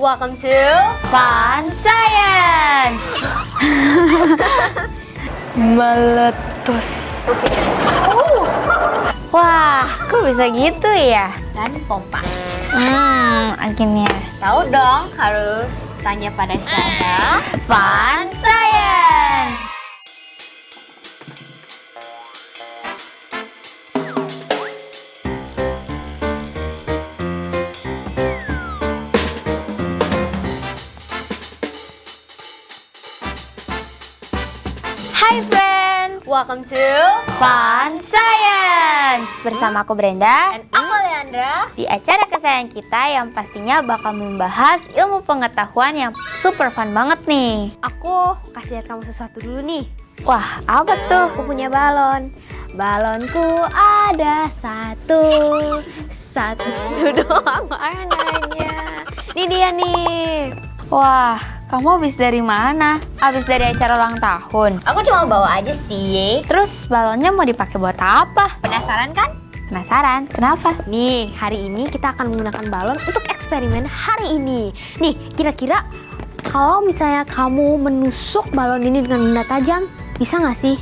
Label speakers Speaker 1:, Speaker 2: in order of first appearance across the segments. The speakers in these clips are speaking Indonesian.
Speaker 1: Welcome to Fun Science.
Speaker 2: Meletus.
Speaker 3: Wah, kok bisa gitu ya?
Speaker 1: Dan pompa.
Speaker 3: Akhirnya.
Speaker 1: Tahu dong, harus tanya pada siapa?
Speaker 3: Fun Science. Hai friends,
Speaker 1: Welcome to
Speaker 3: Fun Science. Bersama aku Brenda
Speaker 1: dan aku Leandra.
Speaker 3: di acara kesayangan kita yang pastinya bakal membahas ilmu pengetahuan yang super fun banget nih.
Speaker 1: Aku kasih lihat kamu sesuatu dulu nih.
Speaker 3: Wah, apa tuh?
Speaker 1: Aku punya balon. Balonku ada satu doang mainannya. Ini dia nih.
Speaker 3: Wah, kamu habis dari mana? Habis dari acara ulang tahun.
Speaker 1: Aku cuma bawa aja sih.
Speaker 3: Terus balonnya mau dipakai buat apa?
Speaker 1: Penasaran kan?
Speaker 3: Penasaran, kenapa?
Speaker 1: Nih, hari ini kita akan menggunakan balon untuk eksperimen hari ini. Nih, kira-kira kalau misalnya kamu menusuk balon ini dengan benda tajam, bisa nggak sih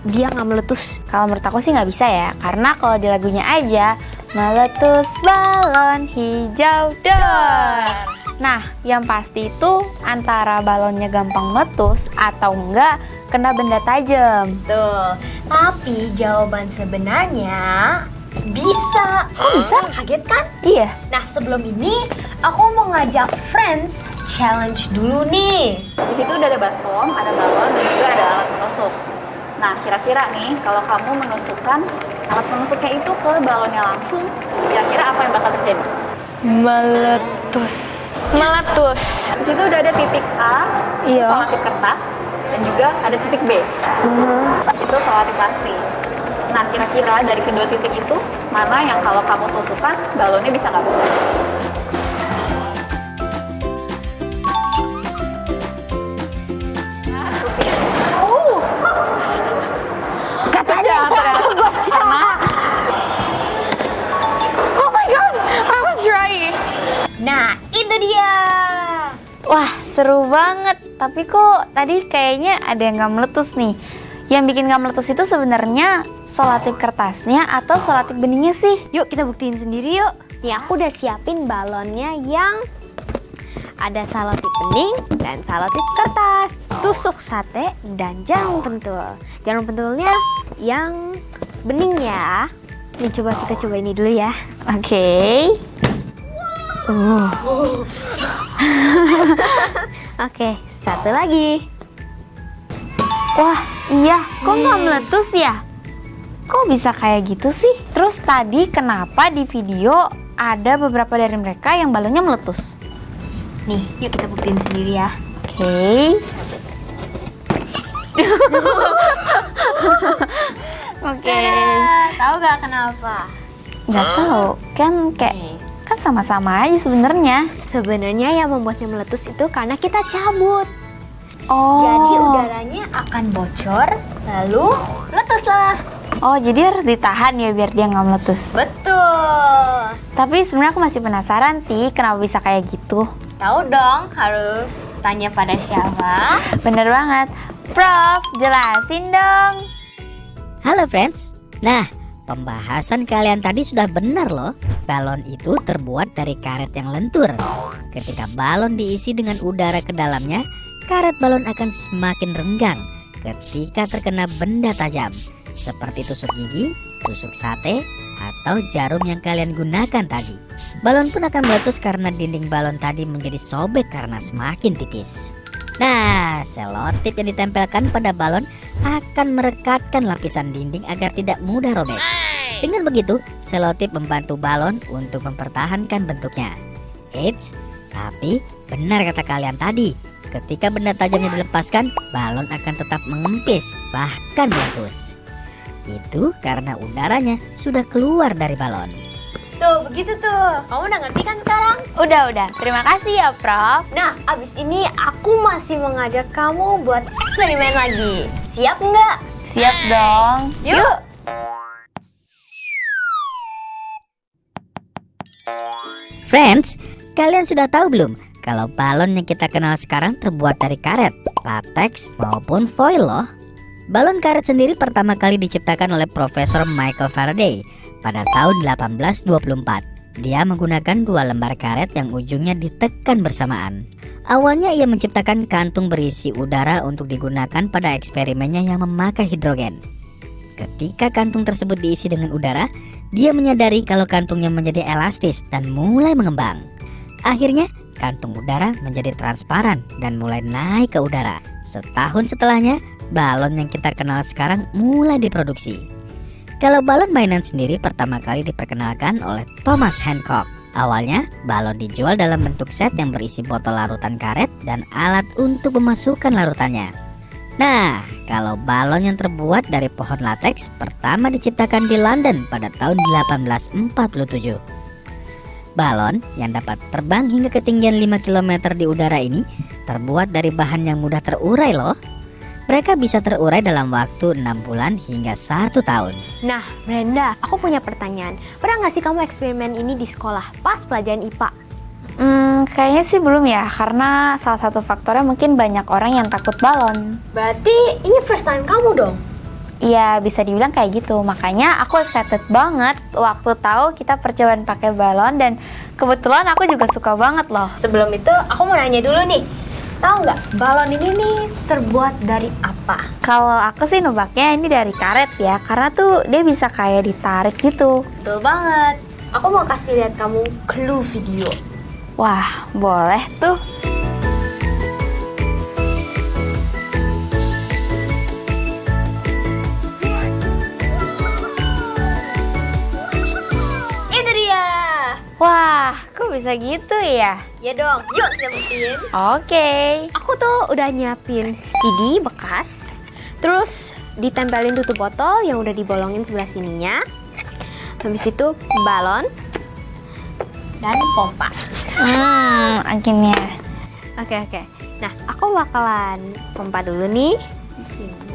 Speaker 1: dia nggak meletus?
Speaker 3: Kalau menurut aku sih nggak bisa ya, karena kalau di lagunya aja meletus balon hijau dor. Nah, yang pasti itu antara balonnya gampang meletus atau enggak kena benda tajam.
Speaker 1: Tuh, tapi jawaban sebenarnya bisa.
Speaker 3: Kok bisa?
Speaker 1: Kaget kan?
Speaker 3: Iya.
Speaker 1: Nah, sebelum ini aku mau ngajak friends challenge dulu nih.
Speaker 2: Di situ udah ada baskom, ada balon, dan juga ada alat penusuk. Nah, kira-kira nih, kalau kamu menusukkan alat penusuknya itu ke balonnya langsung, kira-kira apa yang bakal terjadi?
Speaker 3: Meletus.
Speaker 2: Di situ udah ada titik A,
Speaker 3: Iya.
Speaker 2: selotip kertas, dan juga ada titik B. Itu selotip plastik. Nah, kira-kira dari kedua titik itu, mana yang kalau kamu tusukkan, balonnya bisa nggak pecah?
Speaker 3: Katanya
Speaker 2: Karena oh my god, I was right.
Speaker 1: Nah, itu dia.
Speaker 3: Wah, seru banget. Tapi kok tadi kayaknya ada yang nggak meletus nih. Yang bikin nggak meletus itu sebenarnya selotip kertasnya atau selotip beningnya sih?
Speaker 1: Yuk kita buktiin sendiri yuk. Nih aku udah siapin balonnya yang ada selotip bening dan selotip kertas, tusuk sate dan jarum pentul. Jarum pentulnya yang bening ya. Nih coba kita coba ini dulu ya.
Speaker 3: Oke.
Speaker 1: Oke, satu lagi.
Speaker 3: Wah, iya. Kok nggak meletus ya? Kok bisa kayak gitu sih? Terus tadi kenapa di video ada beberapa dari mereka yang balonnya meletus?
Speaker 1: Nih, yuk kita buktiin sendiri ya.
Speaker 3: Oke. Oke.
Speaker 1: Tahu gak kenapa?
Speaker 3: Nggak tahu. Kan sama-sama aja sebenarnya.
Speaker 1: Sebenarnya yang membuatnya meletus itu karena kita cabut.
Speaker 3: Oh.
Speaker 1: Jadi udaranya akan bocor, lalu meletus lah.
Speaker 3: Oh, jadi harus ditahan ya biar dia nggak meletus.
Speaker 1: Betul.
Speaker 3: Tapi sebenarnya aku masih penasaran sih kenapa bisa kayak gitu.
Speaker 1: Tahu dong, harus tanya pada siapa?
Speaker 3: Bener banget. Prof, jelasin dong.
Speaker 4: Halo friends. Nah, pembahasan kalian tadi sudah benar loh. Balon itu terbuat dari karet yang lentur. Ketika balon diisi dengan udara ke dalamnya, karet balon akan semakin renggang ketika terkena benda tajam, seperti tusuk gigi, tusuk sate, atau jarum yang kalian gunakan tadi. Balon pun akan meletus karena dinding balon tadi menjadi sobek karena semakin tipis. Nah, selotip yang ditempelkan pada balon akan merekatkan lapisan dinding agar tidak mudah robek. Dengan begitu, selotip membantu balon untuk mempertahankan bentuknya. Eits, tapi benar kata kalian tadi, ketika benda tajamnya dilepaskan, balon akan tetap mengempis, bahkan meletus. Itu karena udaranya sudah keluar dari balon.
Speaker 1: Tuh, begitu tuh. Kamu udah ngerti kan sekarang?
Speaker 3: Udah. Terima kasih ya, Prof.
Speaker 1: Nah, abis ini aku masih mengajak kamu buat eksperimen lagi. Siap nggak?
Speaker 3: Siap dong.
Speaker 1: Yuk!
Speaker 4: Friends, kalian sudah tahu belum kalau balon yang kita kenal sekarang terbuat dari karet, lateks maupun foil loh. Balon karet sendiri pertama kali diciptakan oleh Profesor Michael Faraday pada tahun 1824. Dia menggunakan 2 lembar karet yang ujungnya ditekan bersamaan. Awalnya ia menciptakan kantung berisi udara untuk digunakan pada eksperimennya yang memakai hidrogen. Ketika kantung tersebut diisi dengan udara, dia menyadari kalau kantungnya menjadi elastis dan mulai mengembang. Akhirnya, kantung udara menjadi transparan dan mulai naik ke udara. Setahun setelahnya, balon yang kita kenal sekarang mulai diproduksi. Kalau balon mainan sendiri pertama kali diperkenalkan oleh Thomas Hancock. Awalnya, balon dijual dalam bentuk set yang berisi botol larutan karet dan alat untuk memasukkan larutannya. Nah, kalau balon yang terbuat dari pohon lateks pertama diciptakan di London pada tahun 1847. Balon yang dapat terbang hingga ketinggian 5 km di udara ini terbuat dari bahan yang mudah terurai loh. Mereka bisa terurai dalam waktu 6 bulan hingga 1 tahun.
Speaker 1: Nah, Brenda, aku punya pertanyaan. Pernah nggak sih kamu eksperimen ini di sekolah pas pelajaran IPA?
Speaker 3: Kayaknya sih belum ya, karena salah satu faktornya mungkin banyak orang yang takut balon.
Speaker 1: Berarti ini first time kamu dong?
Speaker 3: Iya, bisa dibilang kayak gitu. Makanya aku excited banget waktu tahu kita percobaan pakai balon, dan kebetulan aku juga suka banget loh.
Speaker 1: Sebelum itu, aku mau nanya dulu nih. Tahu nggak, balon ini nih terbuat dari apa?
Speaker 3: Kalau aku sih nebaknya ini dari karet ya, karena tuh dia bisa kayak ditarik gitu.
Speaker 1: Betul banget. Aku mau kasih lihat kamu clue video.
Speaker 3: Wah, boleh tuh.
Speaker 1: Itu dia.
Speaker 3: Wah, kok bisa gitu ya?
Speaker 1: Ya dong, yuk kita buktiin.
Speaker 3: Oke.
Speaker 1: Aku tuh udah nyiapin CD bekas, terus ditempelin tutup botol yang udah dibolongin sebelah sininya. Habis itu balon dan pompa.
Speaker 3: Akhirnya.
Speaker 1: Oke. Nah, aku bakalan pompa dulu nih.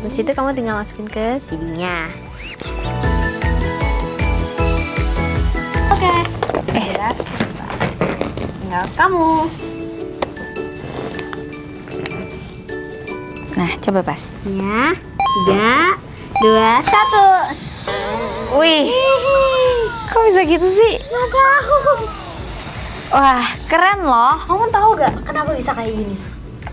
Speaker 1: Habis itu kamu tinggal masukin ke CD-nya. Oke. Udah selesai. Tinggal kamu.
Speaker 3: Nah, coba pas.
Speaker 1: Ya, 3, 2, 1.
Speaker 3: Wih, kok bisa gitu sih?
Speaker 1: Nggak tahu.
Speaker 3: Wah, keren loh.
Speaker 1: Kamu tahu gak kenapa bisa kayak gini?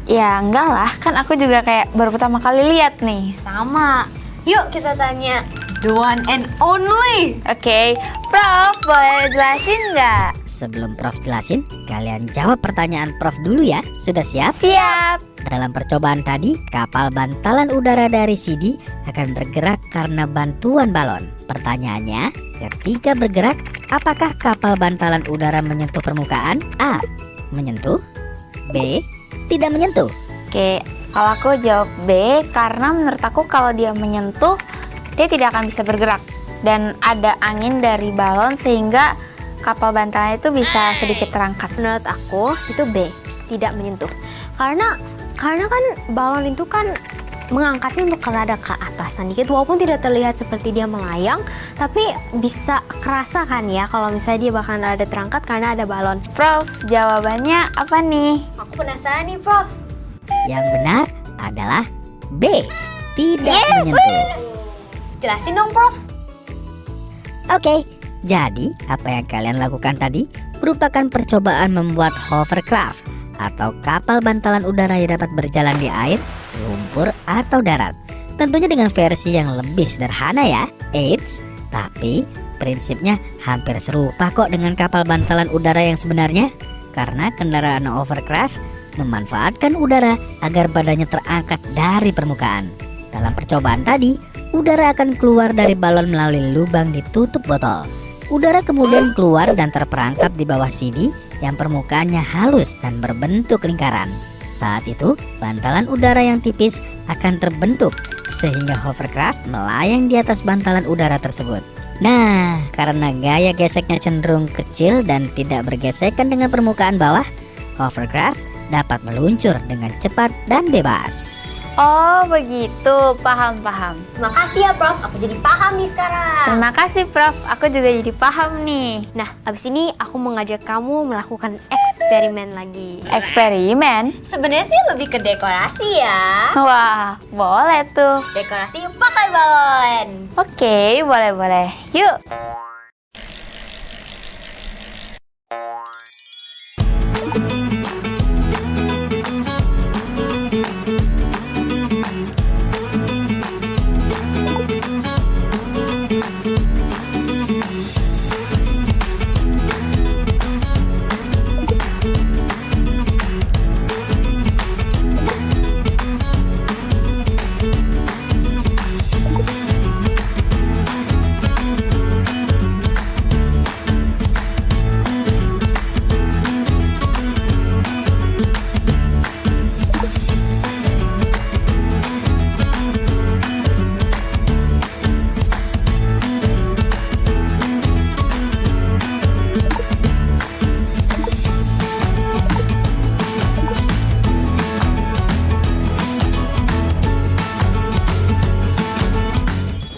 Speaker 3: Ya enggak lah, kan aku juga kayak baru pertama kali lihat nih.
Speaker 1: Sama. Yuk kita tanya the one and only.
Speaker 3: Oke, Prof, boleh jelasin nggak?
Speaker 4: Sebelum Prof jelasin, kalian jawab pertanyaan Prof dulu ya. Sudah siap?
Speaker 3: Siap.
Speaker 4: Dalam percobaan tadi, kapal bantalan udara dari CD akan bergerak karena bantuan balon. Pertanyaannya, ketika bergerak, apakah kapal bantalan udara menyentuh permukaan? A. Menyentuh. B. Tidak menyentuh.
Speaker 3: Oke, kalau aku jawab B, karena menurut aku kalau dia menyentuh, dia tidak akan bisa bergerak. Dan ada angin dari balon sehingga kapal bantalan itu bisa sedikit terangkat.
Speaker 1: Menurut aku itu B, tidak menyentuh. Karena kan balon itu kan mengangkatnya untuk rada ke atasan dikit, walaupun tidak terlihat seperti dia melayang, tapi bisa kerasa kan ya kalau misalnya dia bakalan rada terangkat karena ada balon.
Speaker 3: Prof, jawabannya apa nih?
Speaker 1: Aku penasaran nih, Prof.
Speaker 4: Yang benar adalah B. Tidak menyentuh.
Speaker 1: Jelasin dong, Prof.
Speaker 4: Oke, jadi apa yang kalian lakukan tadi merupakan percobaan membuat hovercraft atau kapal bantalan udara yang dapat berjalan di air, lumpur, atau darat. Tentunya dengan versi yang lebih sederhana ya. Eits, tapi prinsipnya hampir serupa kok dengan kapal bantalan udara yang sebenarnya. Karena kendaraan hovercraft memanfaatkan udara agar badannya terangkat dari permukaan. Dalam percobaan tadi, udara akan keluar dari balon melalui lubang di tutup botol. Udara kemudian keluar dan terperangkap di bawah CD yang permukaannya halus dan berbentuk lingkaran. Saat itu, bantalan udara yang tipis akan terbentuk sehingga hovercraft melayang di atas bantalan udara tersebut. Nah, karena gaya geseknya cenderung kecil dan tidak bergesekan dengan permukaan bawah, hovercraft dapat meluncur dengan cepat dan bebas.
Speaker 3: Oh begitu, paham.
Speaker 1: Makasih ya Prof, aku jadi paham nih sekarang.
Speaker 3: Terima kasih Prof, aku juga jadi paham nih.
Speaker 1: Nah, abis ini aku mau ngajak kamu melakukan eksperimen lagi.
Speaker 3: Eksperimen?
Speaker 1: Sebenarnya sih lebih ke dekorasi ya.
Speaker 3: Wah, boleh tuh.
Speaker 1: Dekorasi pakai balon.
Speaker 3: Oke, boleh. Yuk.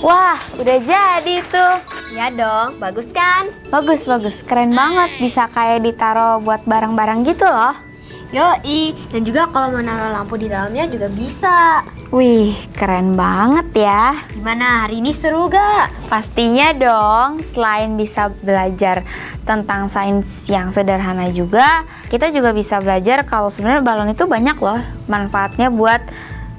Speaker 3: Wah, udah jadi tuh.
Speaker 1: Ya dong, bagus kan?
Speaker 3: Bagus. Keren banget. Bisa kayak ditaro buat barang-barang gitu loh.
Speaker 1: Yoi, dan juga kalau mau naruh lampu di dalamnya juga bisa.
Speaker 3: Wih, keren banget ya.
Speaker 1: Gimana, hari ini seru gak?
Speaker 3: Pastinya dong, selain bisa belajar tentang sains yang sederhana juga, kita juga bisa belajar kalau sebenarnya balon itu banyak loh manfaatnya buat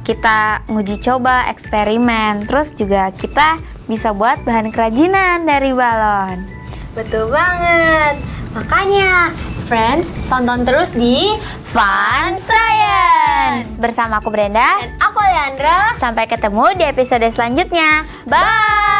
Speaker 3: kita nguji coba, eksperimen. Terus juga kita bisa buat bahan kerajinan dari balon.
Speaker 1: Betul banget. Makanya, friends, tonton terus di
Speaker 3: Fun Science bersama aku Brenda.
Speaker 1: dan aku Leandra.
Speaker 3: Sampai ketemu di episode selanjutnya. Bye.